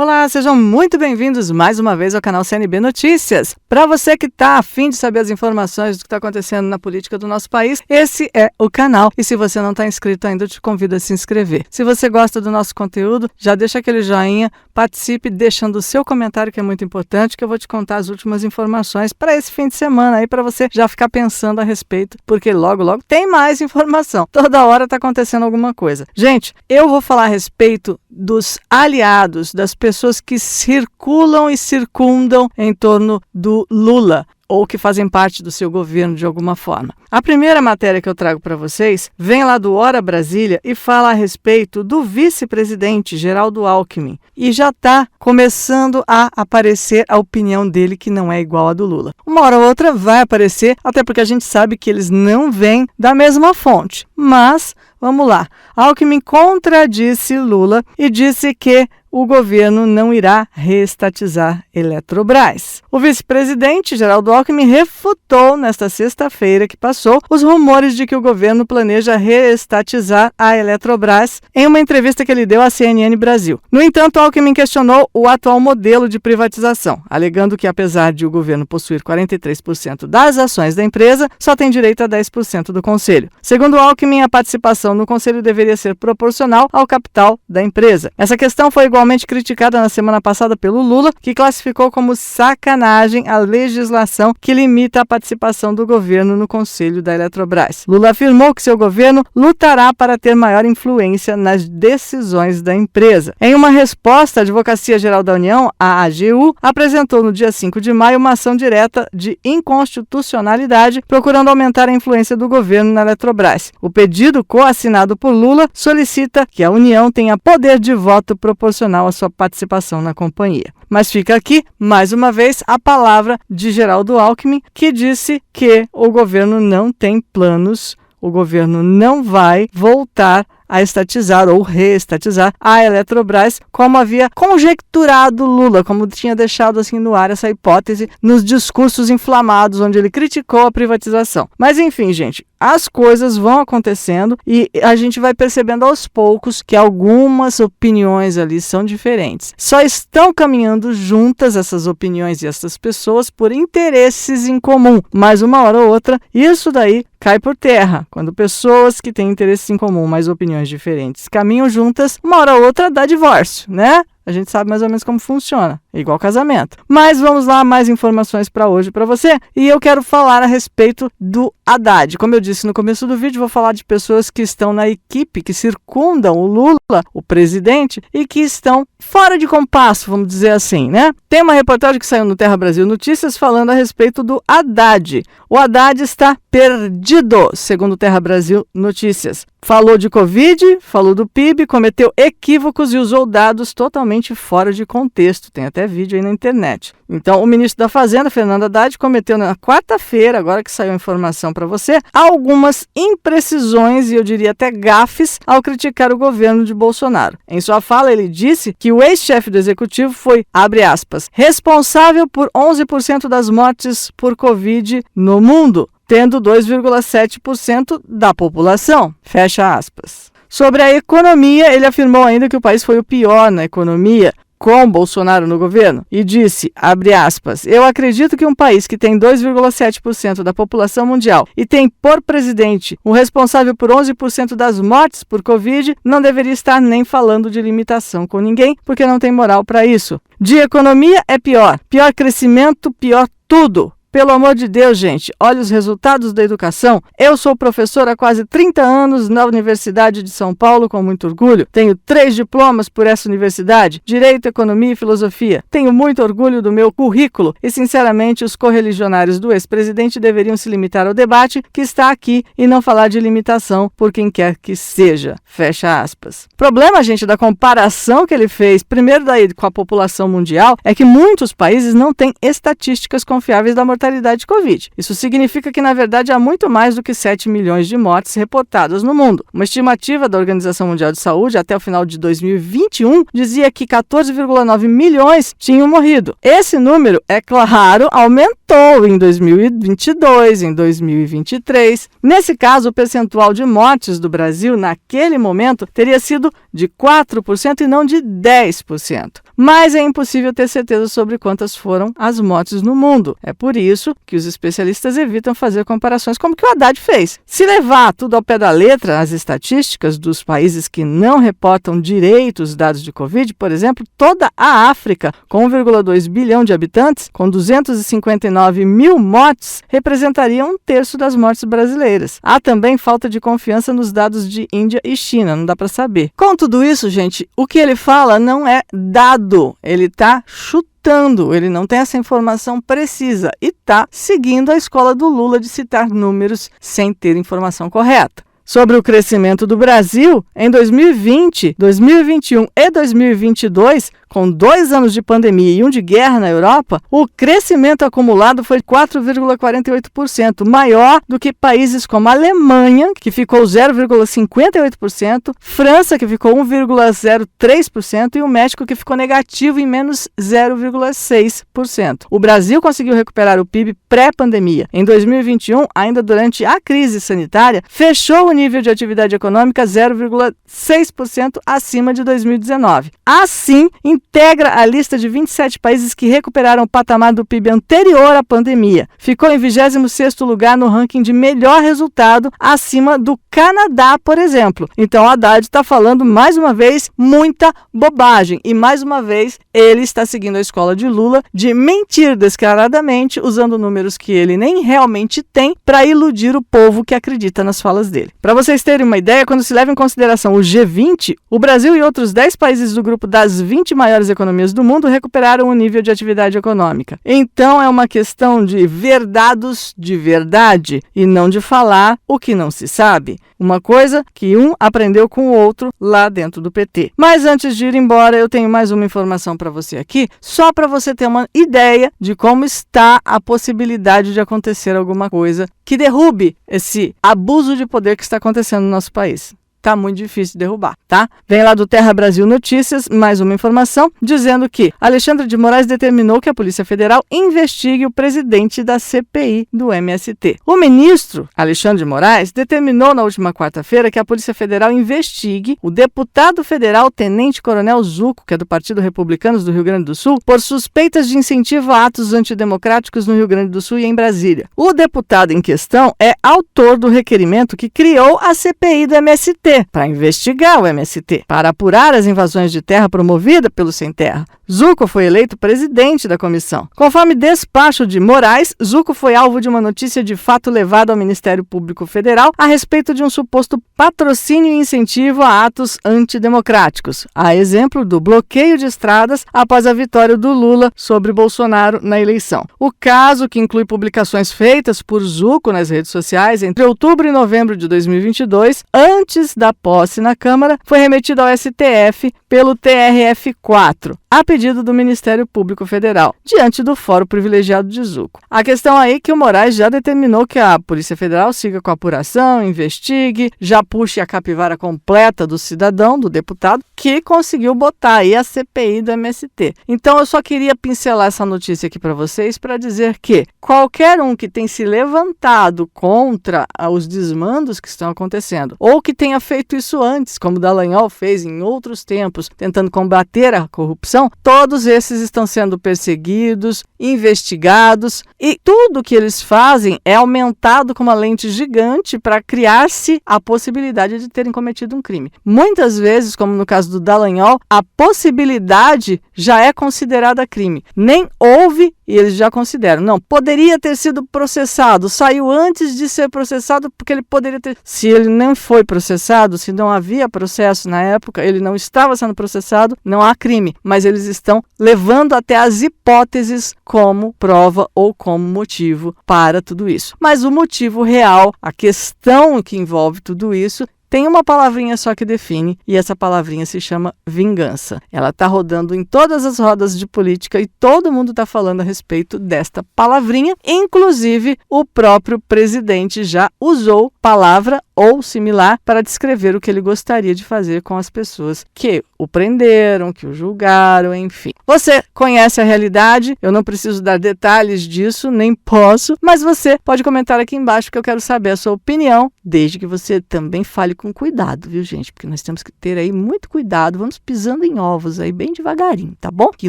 Olá, sejam muito bem-vindos mais uma vez ao canal CNB Notícias. Para você que está a fim de saber as informações do que está acontecendo na política do nosso país, esse é o canal. E se você não está inscrito ainda, eu te convido a se inscrever. Se você gosta do nosso conteúdo, já deixa aquele joinha, participe deixando o seu comentário, que é muito importante, que eu vou te contar as últimas informações para esse fim de semana aí, para você já ficar pensando a respeito, porque logo tem mais informação. Toda hora está acontecendo alguma coisa. Gente, eu vou falar a respeito dos aliados, das pessoas que circulam e circundam em torno do Lula, ou que fazem parte do seu governo de alguma forma. A primeira matéria que eu trago para vocês vem lá do Hora Brasília e fala a respeito do vice-presidente Geraldo Alckmin. E já está começando a aparecer a opinião dele que não é igual à do Lula. Uma hora ou outra vai aparecer, até porque a gente sabe que eles não vêm da mesma fonte. Mas, vamos lá. Alckmin contradisse Lula e disse que o governo não irá reestatizar Eletrobras. O vice-presidente Geraldo Alckmin refutou nesta sexta-feira que passou os rumores de que o governo planeja reestatizar a Eletrobras em uma entrevista que ele deu à CNN Brasil. No entanto, Alckmin questionou o atual modelo de privatização, alegando que apesar de o governo possuir 43% das ações da empresa, só tem direito a 10% do conselho. Segundo Alckmin, a participação no conselho deveria ser proporcional ao capital da empresa. Essa questão foi igualmente criticada na semana passada pelo Lula, que classificou como sacanagem a legislação que limita a participação do governo no conselho da Eletrobras. Lula afirmou que seu governo lutará para ter maior influência nas decisões da empresa. Em uma resposta, a Advocacia Geral da União, a AGU, apresentou no dia 5 de maio uma ação direta de inconstitucionalidade, procurando aumentar a influência do governo na Eletrobras. O pedido, coassinado por Lula, solicita que a União tenha poder de voto proporcional à sua participação na companhia. Mas fica aqui, mais uma vez, a palavra de Geraldo Alckmin, que disse que o governo não tem planos, o governo não vai voltar a estatizar ou reestatizar a Eletrobras, como havia conjecturado Lula, como tinha deixado assim no ar essa hipótese nos discursos inflamados, onde ele criticou a privatização. Mas enfim, gente, as coisas vão acontecendo e a gente vai percebendo aos poucos que algumas opiniões ali são diferentes. Só estão caminhando juntas essas opiniões e essas pessoas por interesses em comum, mas uma hora ou outra isso daí cai por terra. Quando pessoas que têm interesses em comum, mas opiniões diferentes, caminham juntas, uma hora ou outra dá divórcio, né? A gente sabe mais ou menos como funciona, é igual casamento. Mas vamos lá, mais informações para hoje para você. E eu quero falar a respeito do Haddad. Como eu disse no começo do vídeo, vou falar de pessoas que estão na equipe, que circundam o Lula, o presidente, e que estão fora de compasso, vamos dizer assim, né? Tem uma reportagem que saiu no Terra Brasil Notícias falando a respeito do Haddad. O Haddad está perdido, segundo o Terra Brasil Notícias. Falou de Covid, falou do PIB, cometeu equívocos e usou dados totalmente fora de contexto. Tem até vídeo aí na internet. Então, o ministro da Fazenda, Fernando Haddad, cometeu na quarta-feira, agora que saiu a informação para você, algumas imprecisões e eu diria até gafes ao criticar o governo de Bolsonaro. Em sua fala, ele disse que o ex-chefe do executivo foi, abre aspas, responsável por 11% das mortes por Covid no mundo, tendo 2,7% da população. Fecha aspas. Sobre a economia, ele afirmou ainda que o país foi o pior na economia com Bolsonaro no governo e disse, abre aspas, eu acredito que um país que tem 2,7% da população mundial e tem por presidente o responsável por 11% das mortes por Covid não deveria estar nem falando de limitação com ninguém, porque não tem moral para isso. De economia é pior. Pior crescimento, pior tudo. Pelo amor de Deus, gente, olha os resultados da educação. Eu sou professora há quase 30 anos na Universidade de São Paulo, com muito orgulho. Tenho 3 diplomas por essa universidade, Direito, Economia e Filosofia. Tenho muito orgulho do meu currículo e, sinceramente, os correligionários do ex-presidente deveriam se limitar ao debate que está aqui e não falar de limitação por quem quer que seja. Fecha aspas. O problema, gente, da comparação que ele fez, primeiro daí com a população mundial, é que muitos países não têm estatísticas confiáveis da mortalidade de Covid. Isso significa que, na verdade, há muito mais do que 7 milhões de mortes reportadas no mundo. Uma estimativa da Organização Mundial de Saúde até o final de 2021 dizia que 14,9 milhões tinham morrido. Esse número, é claro, aumentou aumentou em 2022, em 2023. Nesse caso, o percentual de mortes do Brasil naquele momento teria sido de 4% e não de 10%. Mas é impossível ter certeza sobre quantas foram as mortes no mundo. É por isso que os especialistas evitam fazer comparações como que o Haddad fez. Se levar tudo ao pé da letra, as estatísticas dos países que não reportam direito os dados de Covid, por exemplo, toda a África, com 1,2 bilhão de habitantes, com 259 mil mortes, representaria 1/3 das mortes brasileiras. Há também falta de confiança nos dados de Índia e China, não dá para saber. Com tudo isso, gente, o que ele fala não é dado. Ele está chutando, ele não tem essa informação precisa e está seguindo a escola do Lula de citar números sem ter informação correta. Sobre o crescimento do Brasil, em 2020, 2021 e 2022, com 2 anos de pandemia e 1 de guerra na Europa, o crescimento acumulado foi 4,48%, maior do que países como a Alemanha, que ficou 0,58%, França, que ficou 1,03%, e o México, que ficou negativo em menos 0,6%. O Brasil conseguiu recuperar o PIB pré-pandemia. Em 2021, ainda durante a crise sanitária, fechou o nível de atividade econômica 0,6% acima de 2019. Assim, integra a lista de 27 países que recuperaram o patamar do PIB anterior à pandemia. Ficou em 26º lugar no ranking de melhor resultado, acima do Canadá, por exemplo. Então, Haddad está falando, mais uma vez, muita bobagem. E, mais uma vez, ele está seguindo a escola de Lula de mentir descaradamente, usando números que ele nem realmente tem, para iludir o povo que acredita nas falas dele. Para vocês terem uma ideia, quando se leva em consideração o G20, o Brasil e outros 10 países do grupo das 20 maiores economias do mundo recuperaram o nível de atividade econômica. Então é uma questão de ver dados de verdade e não de falar o que não se sabe. Uma coisa que um aprendeu com o outro lá dentro do PT. Mas antes de ir embora, eu tenho mais uma informação para você aqui, só para você ter uma ideia de como está a possibilidade de acontecer alguma coisa que derrube esse abuso de poder que está acontecendo no nosso país. Tá muito difícil de derrubar, tá? Vem lá do Terra Brasil Notícias, mais uma informação, dizendo que Alexandre de Moraes determinou que a Polícia Federal investigue o presidente da CPI do MST. O ministro Alexandre de Moraes determinou na última quarta-feira que a Polícia Federal investigue o deputado federal Tenente Coronel Zuco, que é do Partido Republicanos do Rio Grande do Sul, por suspeitas de incentivo a atos antidemocráticos no Rio Grande do Sul e em Brasília. O deputado em questão é autor do requerimento que criou a CPI do MST, para investigar o MST, para apurar as invasões de terra promovidas pelo Sem Terra. Zuco foi eleito presidente da comissão. Conforme despacho de Moraes, Zuco foi alvo de uma notícia de fato levada ao Ministério Público Federal a respeito de um suposto patrocínio e incentivo a atos antidemocráticos, a exemplo do bloqueio de estradas após a vitória do Lula sobre Bolsonaro na eleição. O caso, que inclui publicações feitas por Zuco nas redes sociais entre outubro e novembro de 2022, antes da posse na Câmara, foi remetido ao STF pelo TRF4, a pedido do Ministério Público Federal, diante do fórum privilegiado de Zuco. A questão aí é que o Moraes já determinou que a Polícia Federal siga com a apuração, investigue, já puxe a capivara completa do cidadão, do deputado, que conseguiu botar aí a CPI do MST. Então eu só queria pincelar essa notícia aqui para vocês para dizer que qualquer um que tenha se levantado contra os desmandos que estão acontecendo, ou que tenha feito isso antes, como Dallagnol fez em outros tempos, tentando combater a corrupção, todos esses estão sendo perseguidos, investigados, e tudo que eles fazem é aumentado com uma lente gigante para criar-se a possibilidade de terem cometido um crime. Muitas vezes, como no caso do Dallagnol, a possibilidade já é considerada crime. Nem houve e eles já consideram. Não, poderia ter sido processado, saiu antes de ser processado porque ele poderia ter... Se ele não foi processado, se não havia processo na época, ele não estava sendo processado, não há crime. Mas eles estão levando até as hipóteses como prova ou como motivo para tudo isso. Mas o motivo real, a questão que envolve tudo isso, tem uma palavrinha só que define, e essa palavrinha se chama vingança. Ela está rodando em todas as rodas de política e todo mundo está falando a respeito desta palavrinha, inclusive o próprio presidente já usou palavra ou similar para descrever o que ele gostaria de fazer com as pessoas que o prenderam, que o julgaram, enfim. Você conhece a realidade, eu não preciso dar detalhes disso, nem posso, mas você pode comentar aqui embaixo que eu quero saber a sua opinião, desde que você também fale com cuidado, viu, gente? Porque nós temos que ter aí muito cuidado, vamos pisando em ovos aí bem devagarinho, tá bom? Que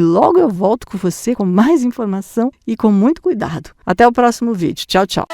logo eu volto com você com mais informação e com muito cuidado. Até o próximo vídeo. Tchau, tchau.